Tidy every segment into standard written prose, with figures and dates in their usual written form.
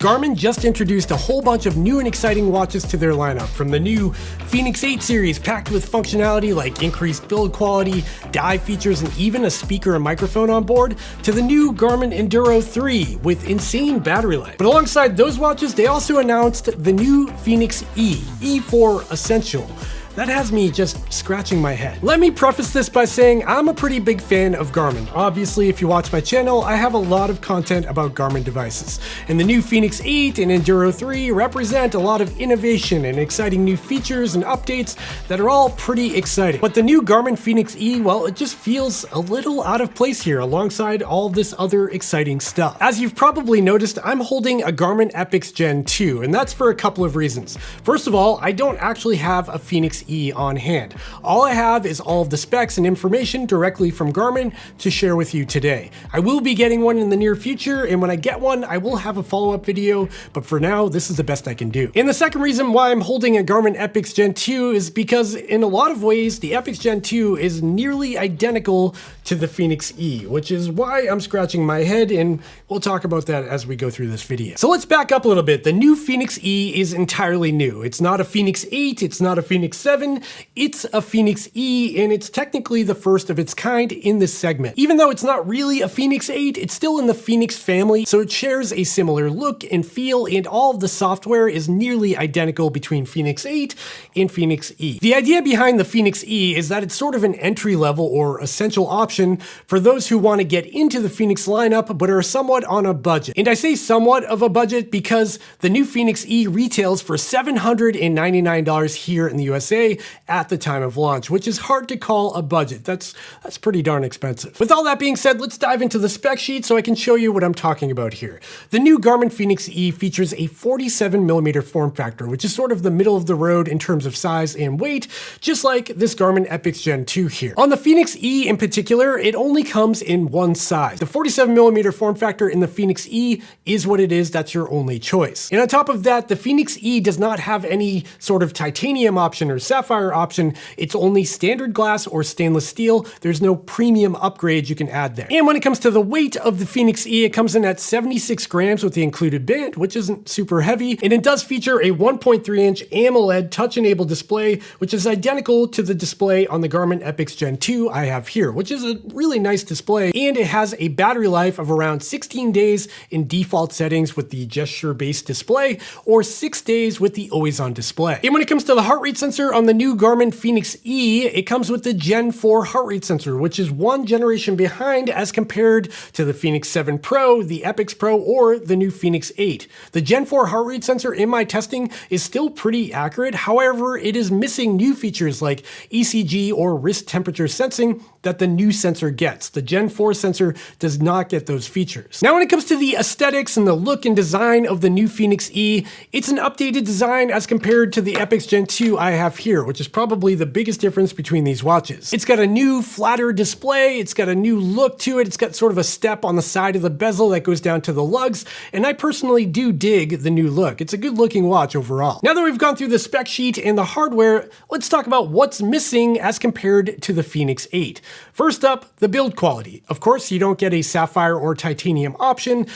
Garmin just introduced a whole bunch of new and exciting watches to their lineup, from the new Fenix 8 series packed with functionality like increased build quality, dive features, and even a speaker and microphone on board, to the new Garmin Enduro 3 with insane battery life. But alongside those watches, they also announced the new Fenix E, E4 Essential. That has me just scratching my head. Let me preface this by saying I'm a pretty big fan of Garmin. Obviously, if you watch my channel, I have a lot of content about Garmin devices. And the new Fenix 8 and Enduro 3 represent a lot of innovation and exciting new features and updates that are all pretty exciting. But the new Garmin Fenix E, well, it just feels a little out of place here alongside all this other exciting stuff. As you've probably noticed, I'm holding a Garmin Epix Gen 2, and that's for a couple of reasons. First of all, I don't actually have a Fenix E on hand. All I have is all of the specs and information directly from Garmin to share with you today. I will be getting one in the near future, and when I get one, I will have a follow-up video, but for now, this is the best I can do. And the second reason why I'm holding a Garmin Epix Gen 2 is because in a lot of ways, the Epix Gen 2 is nearly identical to the Fenix E, which is why I'm scratching my head, and we'll talk about that as we go through this video. So let's back up a little bit. The new Fenix E is entirely new. It's not a Fenix 8, it's not a Fenix 7, it's a Fenix E, and it's technically the first of its kind in this segment. Even though it's not really a Fenix 8, it's still in the Fenix family, so it shares a similar look and feel, and all of the software is nearly identical between Fenix 8 and Fenix E. The idea behind the Fenix E is that it's sort of an entry-level or essential option for those who want to get into the Fenix lineup but are somewhat on a budget. And I say somewhat of a budget because the new Fenix E retails for $799 here in the USA at the time of launch, which is hard to call a budget. That's pretty darn expensive. With all that being said, let's dive into the spec sheet so I can show you what I'm talking about here. The new Garmin Fenix E features a 47mm form factor, which is sort of the middle of the road in terms of size and weight, just like this Garmin Epix Gen 2 here. On the Fenix E in particular, it only comes in one size. The 47mm form factor in the Fenix E is what it is. That's your only choice. And on top of that, the Fenix E does not have any sort of titanium option or sapphire option. It's only standard glass or stainless steel. There's no premium upgrades you can add there. And when it comes to the weight of the Fenix E, it comes in at 76 grams with the included band, which isn't super heavy. And it does feature a 1.3-inch AMOLED touch-enabled display, which is identical to the display on the Garmin Epix Gen 2 I have here, which is a really nice display. And it has a battery life of around 16 days in default settings with the gesture-based display, or 6 days with the always-on display. And when it comes to the heart rate sensor on the new Garmin Fenix E, it comes with the Gen 4 heart rate sensor, which is one generation behind as compared to the Fenix 7 Pro, the Epix Pro, or the new Fenix 8. The Gen 4 heart rate sensor in my testing is still pretty accurate. However, it is missing new features like ECG or wrist temperature sensing that the new sensor gets. The Gen 4 sensor does not get those features. Now, when it comes to the aesthetics and the look and design of the new Fenix E, it's an updated design as compared to the Epix Gen 2 I have here, which is probably the biggest difference between these watches. It's got a new, flatter display, it's got a new look to it, it's got sort of a step on the side of the bezel that goes down to the lugs, and I personally do dig the new look. It's a good looking watch overall. Now that we've gone through the spec sheet and the hardware, let's talk about what's missing as compared to the Fenix 8. First up, the build quality. Of course, you don't get a sapphire or titanium option,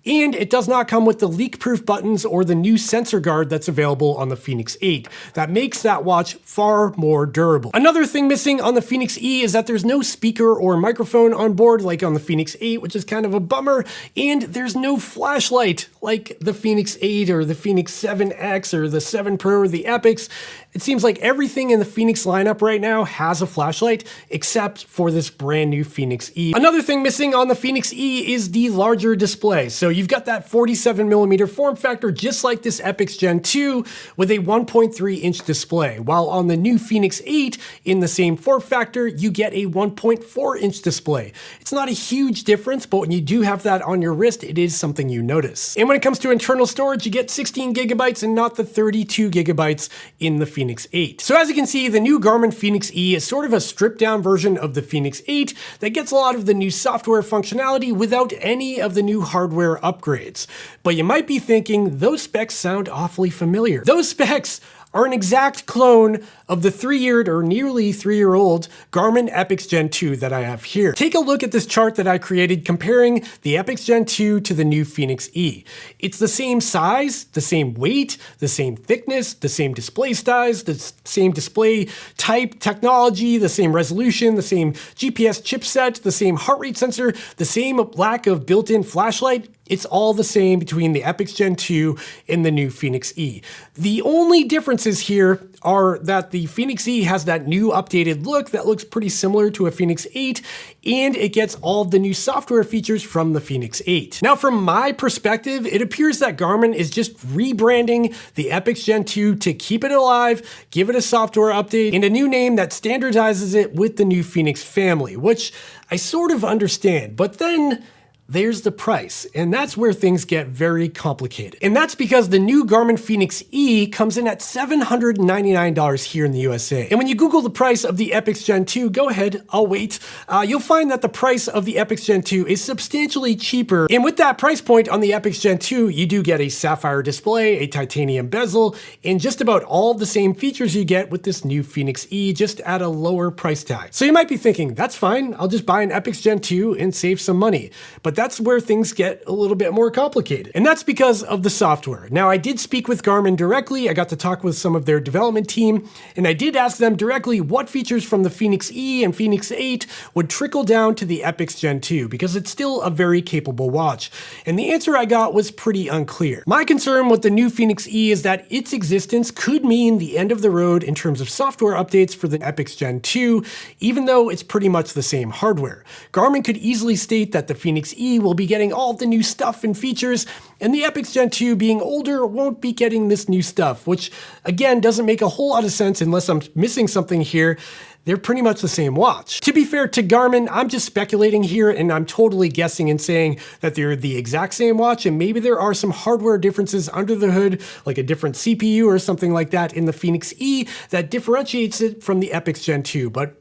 and it does not come with the leak-proof buttons or the new sensor guard that's available on the Fenix 8. That makes that watch far more durable. Another thing missing on the Fenix E is that there's no speaker or microphone on board like on the Fenix 8, which is kind of a bummer, and there's no flashlight like the Fenix 8 or the Fenix 7X or the 7 Pro or the Epix. It seems like everything in the Fenix lineup right now has a flashlight except for this brand new Fenix E. Another thing missing on the Fenix E is the larger display. So you've got that 47mm form factor just like this Epix Gen 2 with a 1.3-inch display, while on the new Fenix 8 in the same form factor you get a 1.4-inch display. It's not a huge difference, but when you do have that on your wrist, it is something you notice. And when it comes to internal storage, you get 16 gigabytes and not the 32 gigabytes in the Fenix 8. So as you can see, the new Garmin Fenix E is sort of a stripped down version of the Fenix 8 that gets a lot of the new software functionality without any of the new hardware upgrades. But you might be thinking, those specs sound awfully familiar. Those specs are an exact clone of the 3-year or nearly 3-year-old Garmin Epix Gen 2 that I have here. Take a look at this chart that I created comparing the Epix Gen 2 to the new Fenix E. It's the same size, the same weight, the same thickness, the same display size, the same display type technology, the same resolution, the same GPS chipset, the same heart rate sensor, the same lack of built-in flashlight. It's all the same between the Epix Gen 2 and the new Fenix E. The only differences here are that the Fenix E has that new updated look that looks pretty similar to a Fenix 8, and it gets all of the new software features from the Fenix 8. Now, from my perspective, it appears that Garmin is just rebranding the Epix Gen 2 to keep it alive, give it a software update, and a new name that standardizes it with the new Fenix family, which I sort of understand. But then there's the price, and that's where things get very complicated. And that's because the new Garmin Fenix E comes in at $799 here in the USA. And when you Google the price of the Epix Gen 2, go ahead, I'll wait, you'll find that the price of the Epix Gen 2 is substantially cheaper. And with that price point on the Epix Gen 2, you do get a sapphire display, a titanium bezel, and just about all the same features you get with this new Fenix E, just at a lower price tag. So you might be thinking, that's fine, I'll just buy an Epix Gen 2 and save some money. But that's where things get a little bit more complicated. And that's because of the software. Now, I did speak with Garmin directly. I got to talk with some of their development team, and I did ask them directly what features from the Fenix E and Fenix 8 would trickle down to the Epix Gen 2, because it's still a very capable watch. And the answer I got was pretty unclear. My concern with the new Fenix E is that its existence could mean the end of the road in terms of software updates for the Epix Gen 2, even though it's pretty much the same hardware. Garmin could easily state that the Fenix E will be getting all the new stuff and features, and the Epix Gen 2 being older won't be getting this new stuff, which again doesn't make a whole lot of sense unless I'm missing something here. They're pretty much the same watch. To be fair to Garmin, I'm just speculating here, and I'm totally guessing and saying that they're the exact same watch, and maybe there are some hardware differences under the hood, like a different CPU or something like that in the Fenix E that differentiates it from the Epix Gen 2, but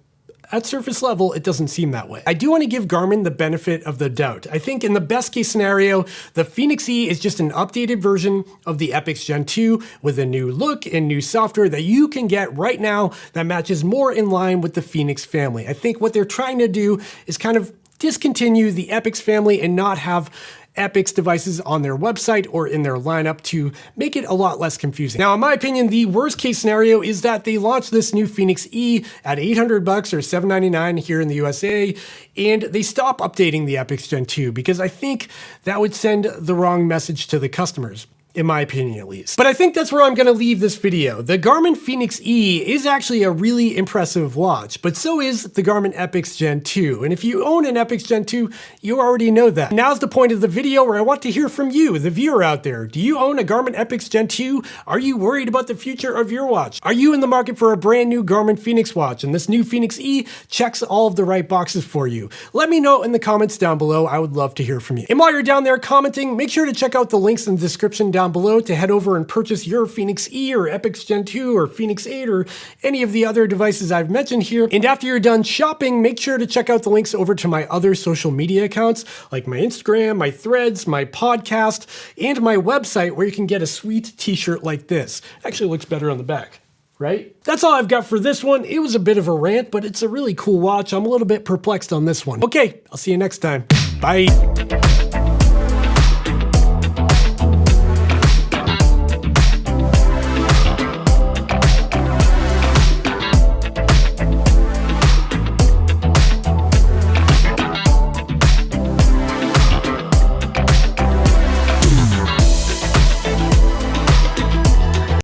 at surface level, it doesn't seem that way. I do want to give Garmin the benefit of the doubt. I think in the best case scenario, the Fenix E is just an updated version of the Epix Gen 2 with a new look and new software that you can get right now that matches more in line with the Fenix family. I think what they're trying to do is kind of discontinue the Epix family and not have Epix devices on their website or in their lineup to make it a lot less confusing. Now, in my opinion, the worst case scenario is that they launch this new Fenix E at $800 or $799 here in the USA, and they stop updating the Epix Gen 2, because I think that would send the wrong message to the customers, in my opinion at least. But I think that's where I'm gonna leave this video. The Garmin Fenix E is actually a really impressive watch, but so is the Garmin Epix Gen 2. And if you own an Epix Gen 2, you already know that. Now's the point of the video where I want to hear from you, the viewer out there. Do you own a Garmin Epix Gen 2? Are you worried about the future of your watch? Are you in the market for a brand new Garmin Fenix watch, and this new Fenix E checks all of the right boxes for you? Let me know in the comments down below. I would love to hear from you. And while you're down there commenting, make sure to check out the links in the description down below to head over and purchase your Fenix E or Epix Gen 2 or Fenix 8 or any of the other devices I've mentioned here. And after you're done shopping, make sure to check out the links over to my other social media accounts, like my Instagram, my Threads, my podcast, and my website, where you can get a sweet t-shirt like this. Actually looks better on the back, right? That's all I've got for this one. It was a bit of a rant, but it's a really cool watch. I'm a little bit perplexed on this one. Okay, I'll see you next time. Bye.